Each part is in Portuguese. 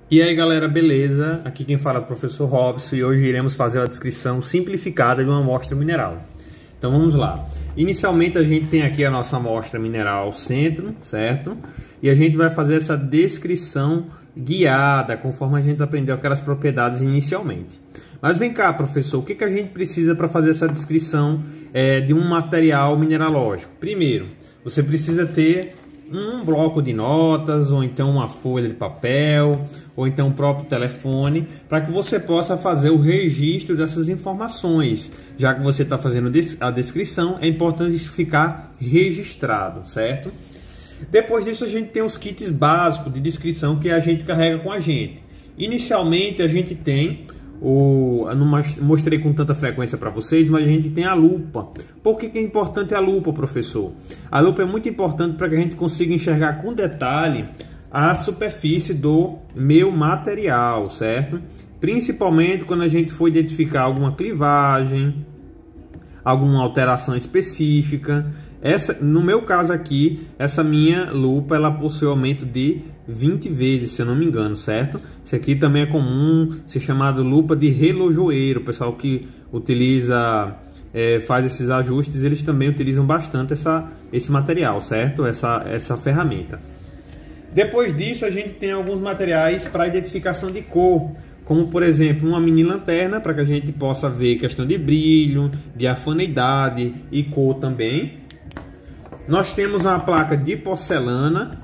E aí galera, beleza? Aqui quem fala é o professor Robson e hoje iremos fazer a descrição simplificada de uma amostra mineral. Então vamos lá. Inicialmente a gente tem aqui a nossa amostra mineral centro, certo? E a gente vai fazer essa descrição guiada, conforme a gente aprendeu aquelas propriedades inicialmente. Mas vem cá, professor, o que a gente precisa para fazer essa descrição de um material mineralógico? Primeiro, você precisa ter um bloco de notas, ou então uma folha de papel, ou então o próprio telefone, para que você possa fazer o registro dessas informações. Já que você está fazendo a descrição, é importante isso ficar registrado, certo? Depois disso a gente tem os kits básicos de descrição que a gente carrega com a gente. Inicialmente a gente tem eu não mostrei com tanta frequência para vocês, mas a gente tem a lupa. Por que é importante a lupa, professor? A lupa é muito importante para que a gente consiga enxergar com detalhe a superfície do meu material, certo? Principalmente quando a gente for identificar alguma clivagem, alguma alteração específica. No meu caso aqui, essa minha lupa ela possui aumento de 20 vezes, se eu não me engano, certo? Isso aqui também é comum ser chamado lupa de relojoeiro. O pessoal que utiliza, faz esses ajustes, eles também utilizam bastante esse material, certo? Essa ferramenta. Depois disso, a gente tem alguns materiais para identificação de cor, como por exemplo uma mini lanterna, para que a gente possa ver questão de brilho, diafaneidade e cor também. Nós temos uma placa de porcelana,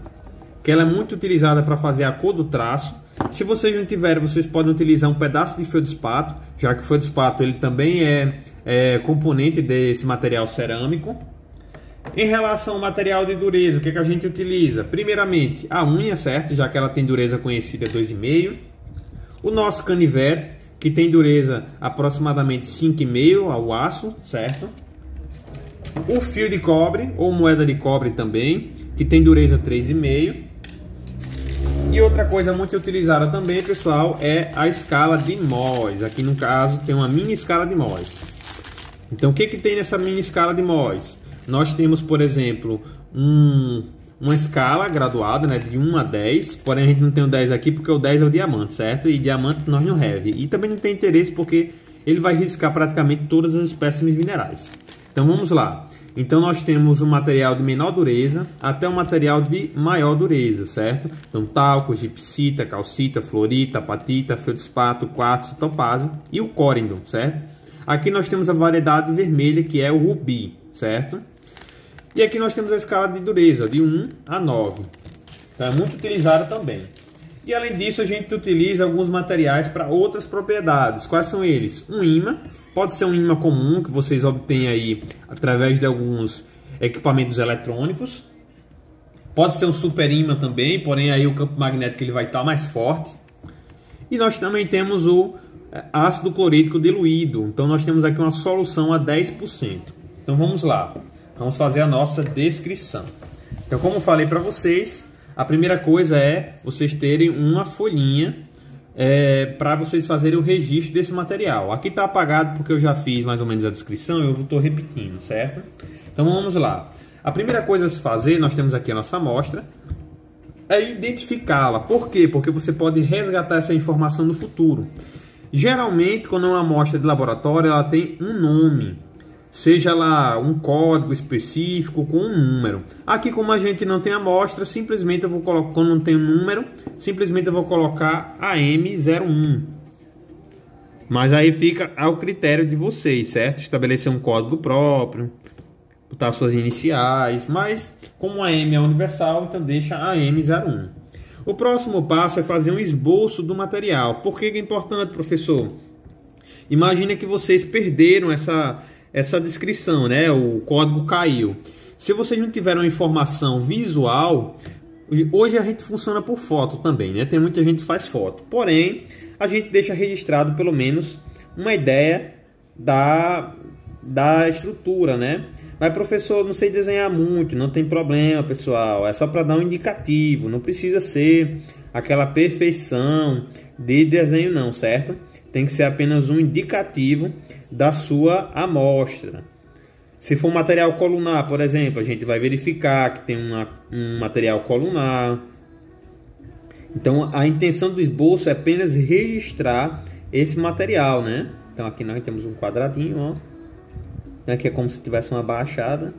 que ela é muito utilizada para fazer a cor do traço. Se vocês não tiverem, vocês podem utilizar um pedaço de feldspato, já que o feldspato ele também é componente desse material cerâmico. Em relação ao material de dureza, o que a gente utiliza? Primeiramente, a unha, certo? Já que ela tem dureza conhecida 2,5. O nosso canivete, que tem dureza aproximadamente 5,5 ao aço, certo? O fio de cobre, ou moeda de cobre também, que tem dureza 3,5. E outra coisa muito utilizada também, pessoal, é a escala de Mohs. Aqui no caso tem uma mini escala de Mohs. Então o que tem nessa mini escala de Mohs? Nós temos, por exemplo, uma escala graduada, né, de 1 a 10. Porém a gente não tem o 10 aqui porque o 10 é o diamante, certo? E diamante nós não have. E também não tem interesse porque ele vai riscar praticamente todas as espécimes minerais. Então vamos lá. Então nós temos um material de menor dureza até um material de maior dureza, certo? Então talco, gipsita, calcita, fluorita, apatita, feldspato, quartzo, topázio e o córindo, certo? Aqui nós temos a variedade vermelha, que é o rubi, certo? E aqui nós temos a escala de dureza de 1 a 9. Então é muito utilizada também. E além disso a gente utiliza alguns materiais para outras propriedades. Quais são eles? Um ímã. Pode ser um ímã comum que vocês obtêm aí através de alguns equipamentos eletrônicos. Pode ser um super ímã também, porém aí o campo magnético ele vai estar mais forte. E nós também temos o ácido clorídrico diluído. Então nós temos aqui uma solução a 10%. Então vamos lá. Vamos fazer a nossa descrição. Então como eu falei para vocês, a primeira coisa é vocês terem uma folhinha para vocês fazerem o registro desse material. Aqui está apagado porque eu já fiz mais ou menos a descrição e eu estou repetindo, certo? Então vamos lá. A primeira coisa a se fazer, nós temos aqui a nossa amostra, é identificá-la. Por quê? Porque você pode resgatar essa informação no futuro. Geralmente, quando é uma amostra de laboratório, ela tem um nome. Seja lá um código específico com um número. Aqui, como a gente não tem amostra, simplesmente eu vou colocar, quando não tem um número, simplesmente eu vou colocar AM01. Mas aí fica ao critério de vocês, certo? Estabelecer um código próprio, botar suas iniciais, mas como a AM é universal, então deixa AM01. O próximo passo é fazer um esboço do material. Por que é importante, professor? Imagina que vocês perderam essa descrição, né? O código caiu. Se vocês não tiveram uma informação visual, hoje a gente funciona por foto também, né? Tem muita gente que faz foto. Porém, a gente deixa registrado pelo menos uma ideia da estrutura, né? Mas professor, não sei desenhar muito, não tem problema, pessoal. É só para dar um indicativo, não precisa ser aquela perfeição de desenho não, certo? Tem que ser apenas um indicativo da sua amostra. Se for material colunar, por exemplo, a gente vai verificar que tem um material colunar. Então a intenção do esboço é apenas registrar esse material, né? Então aqui nós temos um quadradinho, ó, né, que é como se tivesse uma baixada.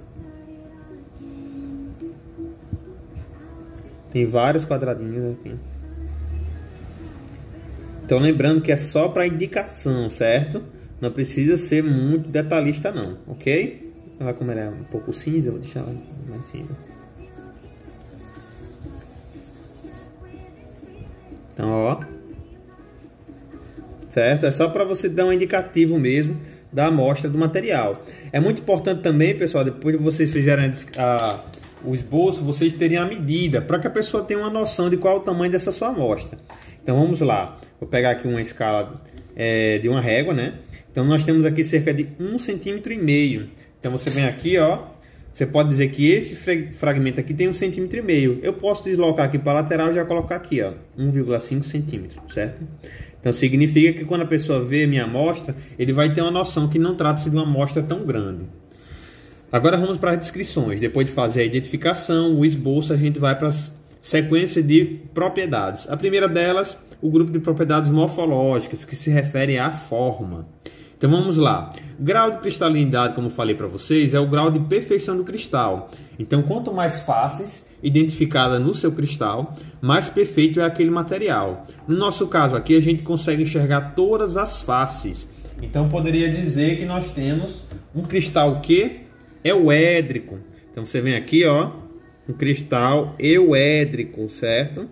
Tem vários quadradinhos aqui. Então lembrando que é só para indicação, certo? Não precisa ser muito detalhista não, ok? Olha como ele é um pouco cinza, eu vou deixar mais cinza. Então, ó. Certo? É só para você dar um indicativo mesmo da amostra do material. É muito importante também, pessoal, depois que vocês fizerem o esboço, vocês terem a medida, para que a pessoa tenha uma noção de qual é o tamanho dessa sua amostra. Então vamos lá. Vou pegar aqui uma escala de uma régua, né? Então nós temos aqui cerca de 1,5 cm. Então você vem aqui, ó. Você pode dizer que esse fragmento aqui tem 1,5 cm. Eu posso deslocar aqui para a lateral e já colocar aqui, ó, 1,5 cm, certo? Então significa que quando a pessoa vê a minha amostra, ele vai ter uma noção que não trata-se de uma amostra tão grande. Agora vamos para as descrições. Depois de fazer a identificação, o esboço, a gente vai para as sequências de propriedades. A primeira delas, o grupo de propriedades morfológicas, que se refere à forma. Então vamos lá. Grau de cristalinidade, como eu falei para vocês, é o grau de perfeição do cristal. Então quanto mais faces identificada no seu cristal, mais perfeito é aquele material. No nosso caso aqui, a gente consegue enxergar todas as faces. Então poderia dizer que nós temos um cristal que euédrico. Então você vem aqui, ó, um cristal euédrico, certo?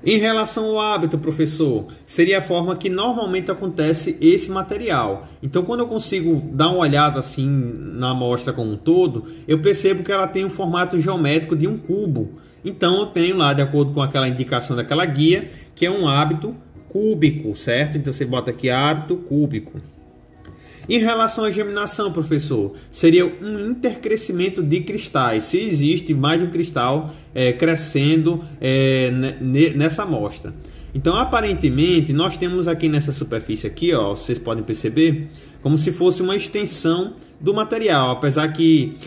Em relação ao hábito, professor, seria a forma que normalmente acontece esse material. Então, quando eu consigo dar uma olhada assim na amostra como um todo, eu percebo que ela tem um formato geométrico de um cubo. Então, eu tenho lá, de acordo com aquela indicação daquela guia, que é um hábito cúbico, certo? Então, você bota aqui hábito cúbico. Em relação à germinação, professor, seria um intercrescimento de cristais, se existe mais de um cristal crescendo nessa amostra. Então, aparentemente, nós temos aqui nessa superfície aqui, ó, vocês podem perceber, como se fosse uma extensão do material, apesar que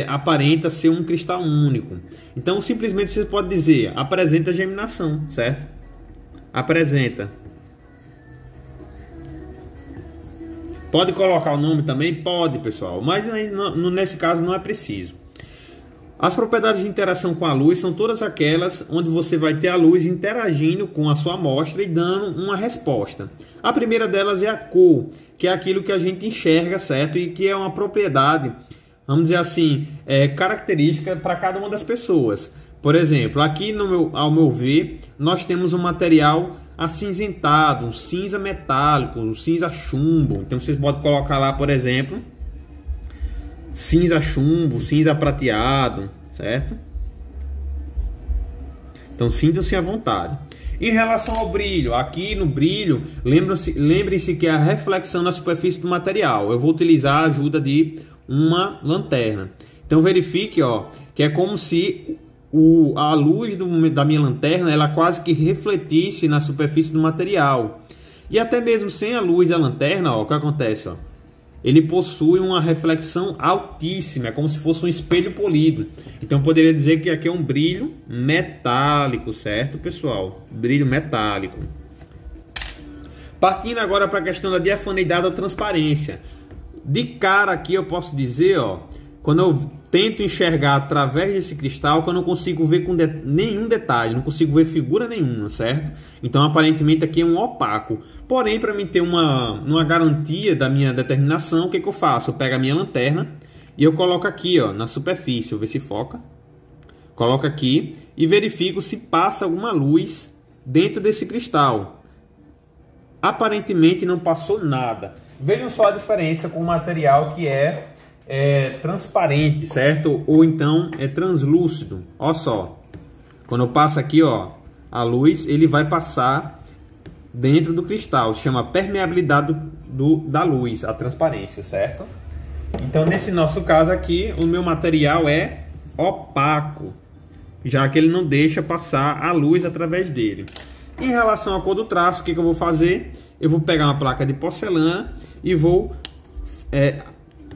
aparenta ser um cristal único. Então, simplesmente você pode dizer, apresenta germinação, certo? Apresenta. Pode colocar o nome também? Pode, pessoal, mas nesse caso não é preciso. As propriedades de interação com a luz são todas aquelas onde você vai ter a luz interagindo com a sua amostra e dando uma resposta. A primeira delas é a cor, que é aquilo que a gente enxerga, certo? E que é uma propriedade, vamos dizer assim, característica para cada uma das pessoas. Por exemplo, aqui ao meu ver, nós temos um material acinzentado, um cinza metálico, um cinza chumbo. Então vocês podem colocar lá, por exemplo, cinza chumbo, cinza prateado, certo? Então sintam-se à vontade. Em relação ao brilho, aqui no brilho, lembrem-se que é a reflexão na superfície do material. Eu vou utilizar a ajuda de uma lanterna. Então verifique, ó, que é como se a luz da minha lanterna ela quase que refletisse na superfície do material. E até mesmo sem a luz da lanterna, ó, o que acontece? Ó? Ele possui uma reflexão altíssima, é como se fosse um espelho polido. Então poderia dizer que aqui é um brilho metálico, certo, pessoal? Brilho metálico. Partindo agora para a questão da diafaneidade ou transparência. De cara aqui eu posso dizer, ó, quando eu tento enxergar através desse cristal, que eu não consigo ver com nenhum detalhe, não consigo ver figura nenhuma, certo? Então aparentemente aqui é um opaco. Porém, para mim ter uma garantia da minha determinação, o que eu faço? Eu pego a minha lanterna e eu coloco aqui, ó, na superfície, eu ver se foca. Coloco aqui e verifico se passa alguma luz dentro desse cristal. Aparentemente não passou nada. Vejam só a diferença com o material que é transparente, certo? Ou então é translúcido. Olha só, quando eu passo aqui, ó, a luz, ele vai passar dentro do cristal. Se chama permeabilidade da luz, a transparência, certo? Então nesse nosso caso aqui, o meu material é opaco, já que ele não deixa passar a luz através dele. Em relação à cor do traço, o que eu vou fazer? Eu vou pegar uma placa de porcelana e vou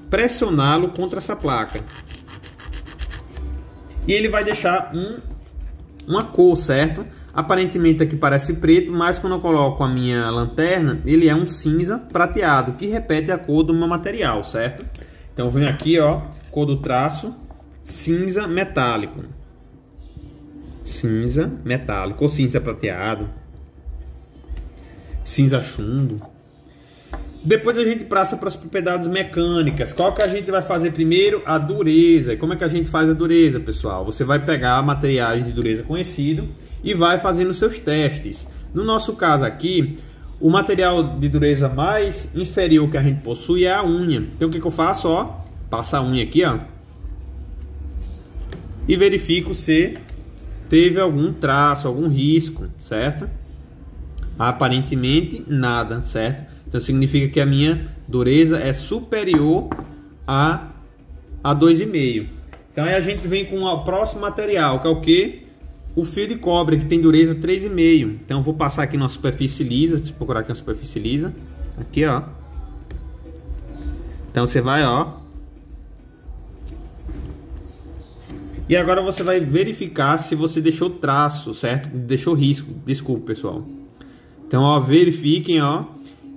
pressioná-lo contra essa placa. E ele vai deixar um uma cor, certo? Aparentemente aqui parece preto, mas quando eu coloco a minha lanterna, ele é um cinza prateado, que repete a cor do meu material, certo? Então eu venho aqui, ó, cor do traço, cinza metálico. Cinza metálico, ou cinza prateado, cinza chumbo. Depois a gente passa para as propriedades mecânicas. Qual que a gente vai fazer primeiro? A dureza. E como é que a gente faz a dureza, pessoal? Você vai pegar materiais de dureza conhecido e vai fazendo seus testes. No nosso caso aqui, o material de dureza mais inferior que a gente possui é a unha. Então o que eu faço? Ó, passo a unha aqui, ó, e verifico se teve algum traço, algum risco, certo? Aparentemente nada, certo? Então significa que a minha dureza é superior a 2,5. Então aí a gente vem com o próximo material, que é o que? O fio de cobre, que tem dureza 3,5. Então eu vou passar aqui numa superfície lisa. Deixa eu procurar aqui uma superfície lisa. Aqui, ó. Então você vai, ó. E agora você vai verificar se você deixou traço, certo? Deixou risco. Desculpa, pessoal. Então, ó, verifiquem, ó,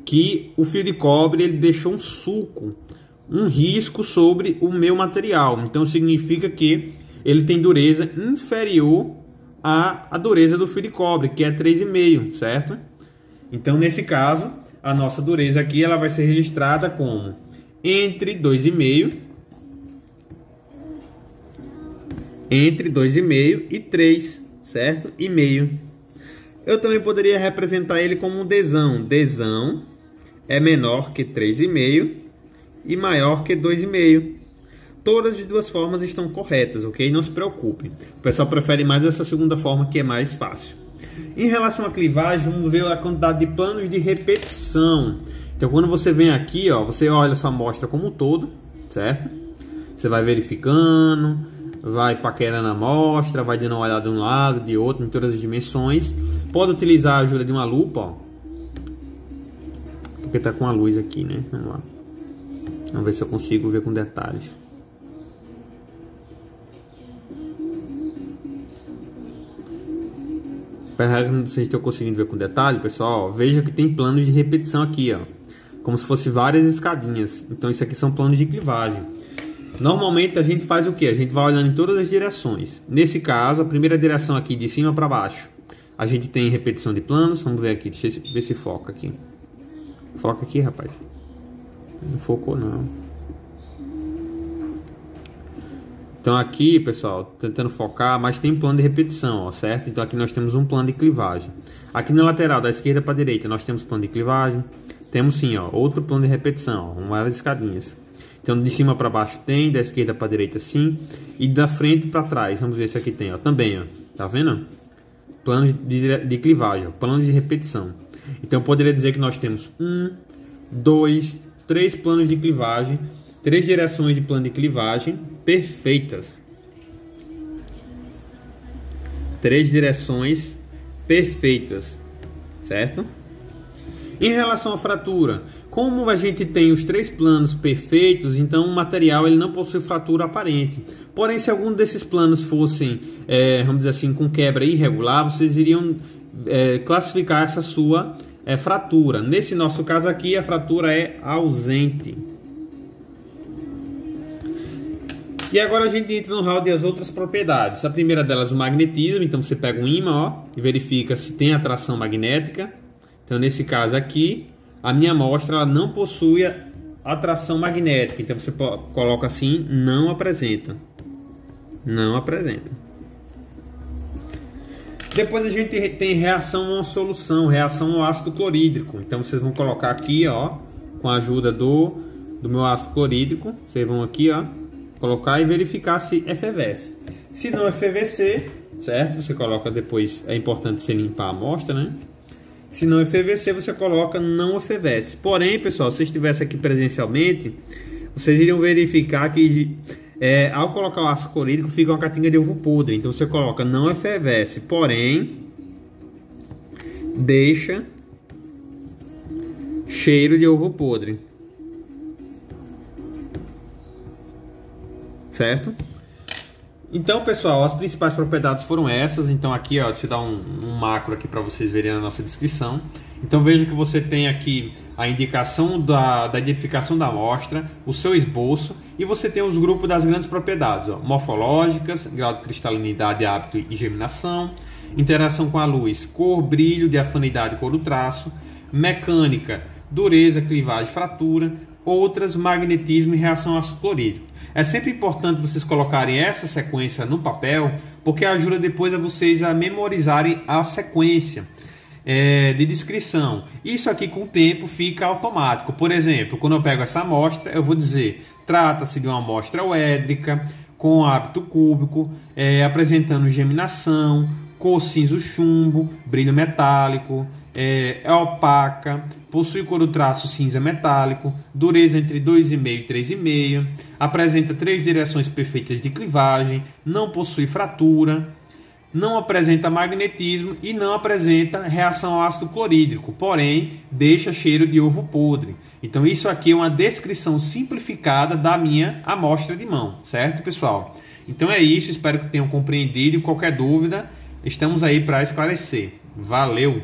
que o fio de cobre ele deixou um sulco, um risco sobre o meu material. Então significa que ele tem dureza inferior à dureza do fio de cobre, que é 3,5, certo? Então nesse caso, a nossa dureza aqui ela vai ser registrada como entre 2,5 e 3, certo? E meio. Eu também poderia representar ele como um desão. Desão é menor que 3,5 e maior que 2,5. Todas as duas formas estão corretas, ok? Não se preocupem. O pessoal prefere mais essa segunda forma, que é mais fácil. Em relação à clivagem, vamos ver a quantidade de planos de repetição. Então, quando você vem aqui, ó, você olha a sua amostra como um todo, certo? Você vai verificando, vai paquerando a amostra, vai dando uma olhada de um lado, de outro, em todas as dimensões. Pode utilizar a ajuda de uma lupa, ó, porque tá com a luz aqui, né? Vamos lá. Vamos ver se eu consigo ver com detalhes. Apesar que não sei se estou conseguindo ver com detalhe, pessoal, ó, veja que tem planos de repetição aqui, ó, como se fosse várias escadinhas. Então isso aqui são planos de clivagem. Normalmente a gente faz o que? A gente vai olhando em todas as direções. Nesse caso, a primeira direção aqui de cima para baixo, a gente tem repetição de planos. Vamos ver aqui, deixa eu ver se foca aqui. Foca aqui, rapaz. Não focou não. Então aqui, pessoal, tentando focar, mas tem plano de repetição, ó, certo? Então aqui nós temos um plano de clivagem. Aqui na lateral, da esquerda para a direita, nós temos plano de clivagem. Temos sim, ó, outro plano de repetição, ó, várias escadinhas. Então de cima para baixo tem, da esquerda para a direita sim, e da frente para trás. Vamos ver se aqui tem, ó, também, ó. Tá vendo? Plano de clivagem, ó, plano de repetição. Então eu poderia dizer que nós temos 1, 2, 3 planos de clivagem, 3 direções de plano de clivagem perfeitas. 3 direções perfeitas, certo? Em relação à fratura, como a gente tem os 3 planos perfeitos, então o material ele não possui fratura aparente. Porém, se algum desses planos fossem, vamos dizer assim, com quebra irregular, vocês iriam classificar essa sua fratura. Nesse nosso caso aqui, a fratura é ausente. E agora a gente entra no hall das outras propriedades. A primeira delas, o magnetismo. Então você pega um ímã, ó, e verifica se tem atração magnética. Então nesse caso aqui, a minha amostra ela não possui atração magnética. Então você coloca assim, não apresenta. Não apresenta. Depois a gente tem reação a uma solução, reação ao ácido clorídrico. Então vocês vão colocar aqui, ó, com a ajuda do meu ácido clorídrico. Vocês vão aqui, ó, colocar e verificar se efervesce. Se não efervescer, certo? Você coloca depois, é importante você limpar a amostra, né? Se não efervescer, você coloca não efervesce. Porém, pessoal, se estivesse aqui presencialmente, vocês iriam verificar que ao colocar o ácido clorídrico fica uma catinga de ovo podre. Então você coloca não efervesce, porém deixa cheiro de ovo podre. Certo? Então, pessoal, as principais propriedades foram essas. Então aqui, ó, deixa eu dar um macro aqui para vocês verem na nossa descrição. Então veja que você tem aqui a indicação da identificação da amostra, o seu esboço, e você tem os grupos das grandes propriedades, ó, morfológicas, grau de cristalinidade, hábito e germinação, interação com a luz, cor, brilho, diafanidade, cor do traço, mecânica, dureza, clivagem, fratura, outras, magnetismo e reação ao ácido clorídrico. É sempre importante vocês colocarem essa sequência no papel, porque ajuda depois a vocês a memorizarem a sequência de descrição. Isso aqui com o tempo fica automático. Por exemplo, quando eu pego essa amostra, eu vou dizer: trata-se de uma amostra uédrica, com hábito cúbico, apresentando germinação, cor cinza chumbo, brilho metálico, é opaca, possui cor do traço cinza metálico, dureza entre 2,5 e 3,5, apresenta 3 direções perfeitas de clivagem, não possui fratura, não apresenta magnetismo e não apresenta reação ao ácido clorídrico, porém deixa cheiro de ovo podre. Então isso aqui é uma descrição simplificada da minha amostra de mão, certo, pessoal? Então é isso, espero que tenham compreendido e qualquer dúvida, estamos aí para esclarecer. Valeu!